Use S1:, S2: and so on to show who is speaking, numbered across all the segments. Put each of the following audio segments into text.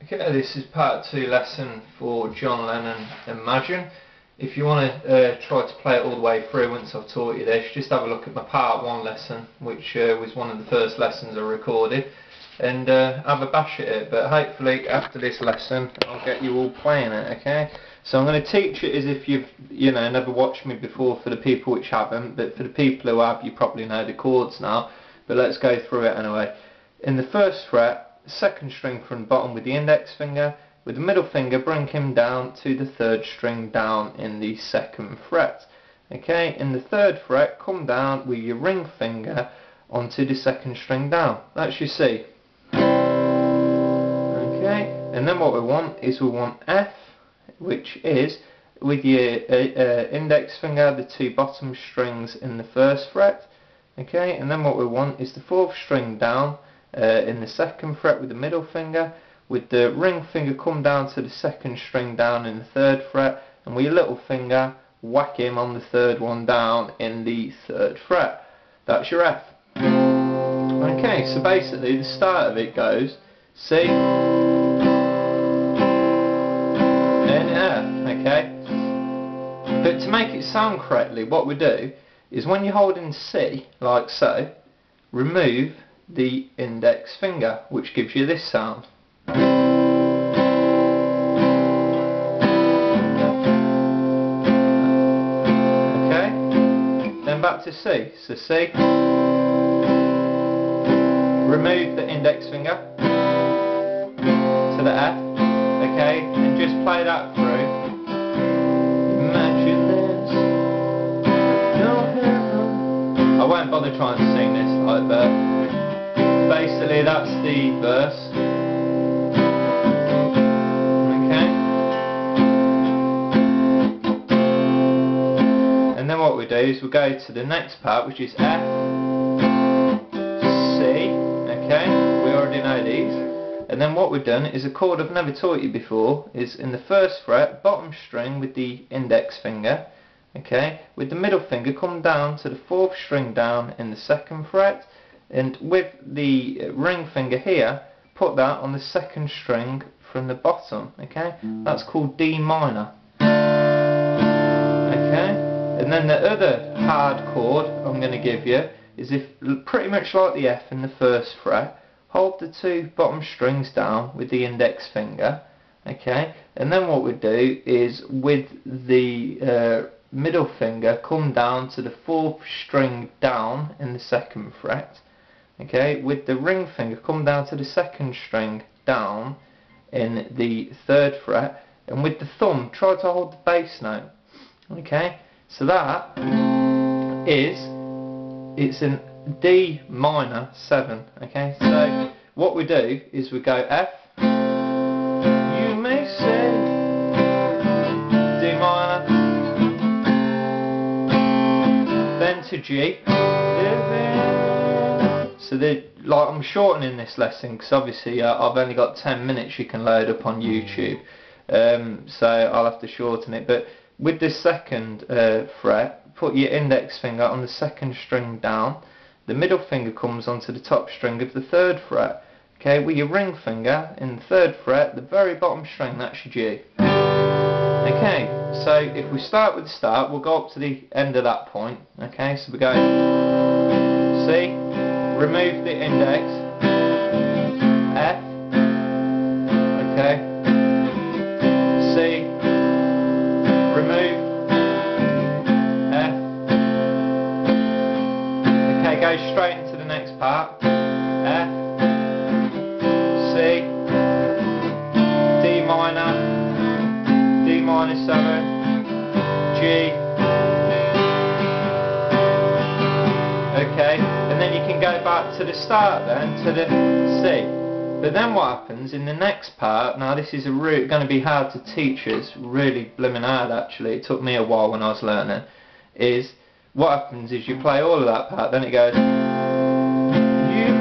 S1: Okay, this is part 2 lesson for John Lennon Imagine. If you want to try to play it all the way through once I've taught you this, just have a look at my part 1 lesson, which was one of the first lessons I recorded, and have a bash at it. But hopefully after this lesson I'll get you all playing it, okay? So I'm going to teach it as if you've never watched me before, for the people which haven't, but for the people who have, you probably know the chords now. But let's go through it anyway. In the first fret, second string from the bottom with the index finger, with the middle finger bring him down to the third string down in the second fret. Okay, in the third fret come down with your ring finger onto the second string down. That's your C. Okay, and then what we want is we want F, which is with your index finger the two bottom strings in the first fret. Okay, and then what we want is the fourth string down in the second fret with the middle finger, with the ring finger come down to the second string down in the third fret, and with your little finger whack him on the third one down in the third fret. That's your F. Okay, so basically the start of it goes C and F, okay? But to make it sound correctly, what we do is when you're holding C, like so, remove the index finger, which gives you this sound. Okay, then back to C. So C, remove the index finger to the F, okay, and just play that through. Imagine this, no heaven. I won't bother trying to sing this like that. Basically that's the verse. Okay. And then what we do is we go to the next part, which is F, C. Okay, we already know these. And then what we've done is a chord I've never taught you before, is in the first fret, bottom string with the index finger. Okay, with the middle finger come down to the fourth string down in the second fret, and with the ring finger here put that on the second string from the bottom. Okay, that's called D minor. Okay, and then the other hard chord I'm going to give you is, if pretty much like the F in the first fret, hold the two bottom strings down with the index finger. Okay, and then what we do is with the middle finger come down to the fourth string down in the second fret. Okay, with the ring finger come down to the second string down in the third fret, and with the thumb try to hold the bass note. Okay, so that is, it's in D minor 7. Okay, so what we do is we go F, you may say, D minor, then to G. So like, I'm shortening this lesson because obviously I've only got 10 minutes you can load up on YouTube, so I'll have to shorten it. But with the second fret, put your index finger on the second string down, the middle finger comes onto the top string of the third fret. Okay, with your ring finger in the third fret, the very bottom string, that's your G. Okay, so if we start with the start, we'll go up to the end of that point. Okay, so we go C, remove the index, F, okay, C, remove, F, okay, go straight into the next part, F, C, D minor, D minor 7, G, okay, and then you can go back to the start then, to the C. But then what happens in the next part, now this is going to be hard to teach us, really blimmin' hard actually, it took me a while when I was learning, is what happens is you play all of that part, then it goes, you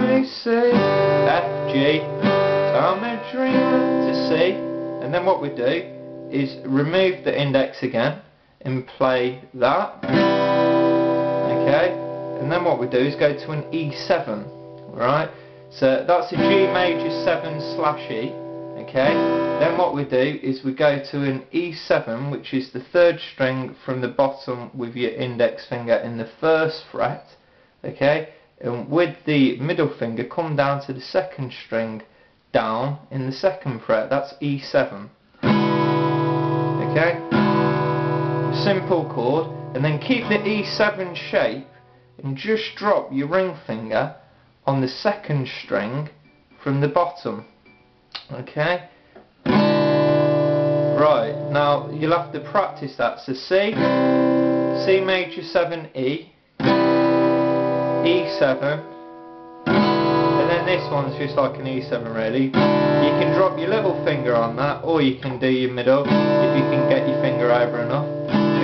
S1: may say, F, G, I'm a dreamer, to C, and then what we do is remove the index again and play that, okay, and then what we do is go to an E7, right? So that's a G major 7/E, Okay, then what we do is we go to an E7, which is the third string from the bottom with your index finger in the first fret. Okay, and with the middle finger come down to the second string down in the second fret. That's E7. Okay, simple chord, and then keep the E7 shape and just drop your ring finger on the second string from the bottom. Okay, right, now you'll have to practice that. So C major 7 E, E7, and then this one's just like an E7 really. You can drop your little finger on that, or you can do your middle if you can get your finger over enough.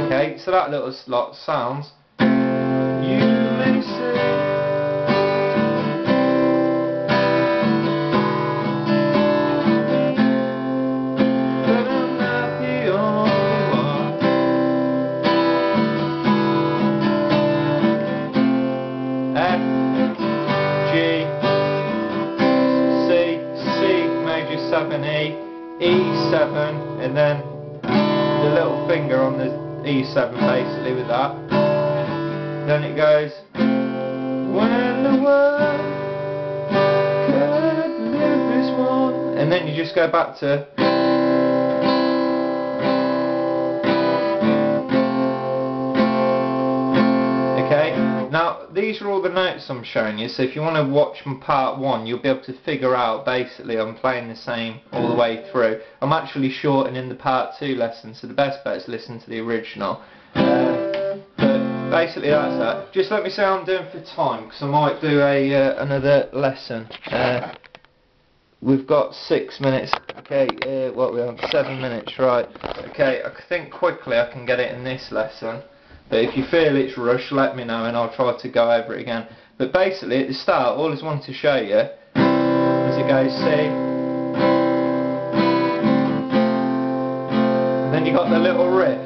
S1: Okay, so that little slot sounds, you may say, F, G, C, C major 7E, E7, and then the little finger on the E7 basically with that. Then it goes, when the world could live this one, and then you just go back to. Okay, now these are all the notes I'm showing you, so if you want to watch my part 1 you'll be able to figure out basically I'm playing the same all the way through. I'm actually shortening the part 2 lesson, so the best bet is listen to the original. But basically that's that. Just let me see how I'm doing for time, because I might do another lesson. We've got 6 minutes. Okay, what we have? 7 minutes, right. Okay, I think quickly I can get it in this lesson. But if you feel it's rushed, let me know and I'll try to go over it again. But basically at the start, all I just wanted to show you is it goes C, and then you got the little riff,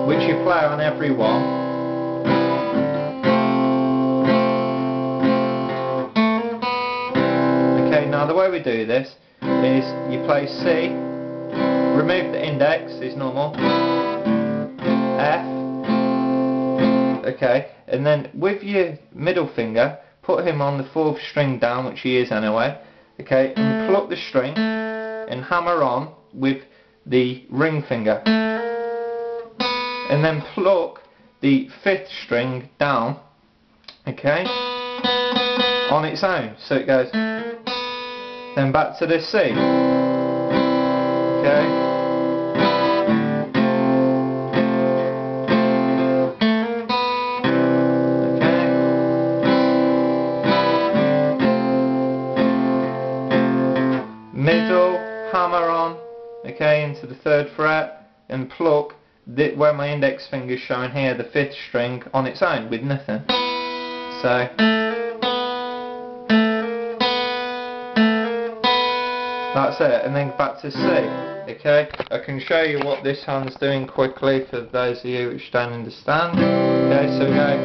S1: which you play on every one. Okay, now the way we do this is you play C, remove the index, is normal, F, okay, and then with your middle finger put him on the 4th string down, which he is anyway, okay, and pluck the string and hammer on with the ring finger, and then pluck the 5th string down, okay, on its own, so it goes, then back to the C, okay. Middle, hammer on, okay, into the 3rd fret, and pluck where my index finger is showing here, the 5th string on its own with nothing. So that's it, and then back to C. Okay, I can show you what this hand's doing quickly for those of you which don't understand. Okay, so we go,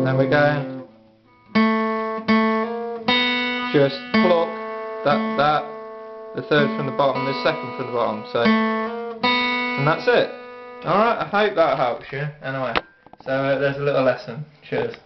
S1: then we're going. Just pluck that, the 3rd from the bottom, the 2nd from the bottom, so, and that's it. Alright, I hope that helps you, anyway, so there's a little lesson, cheers.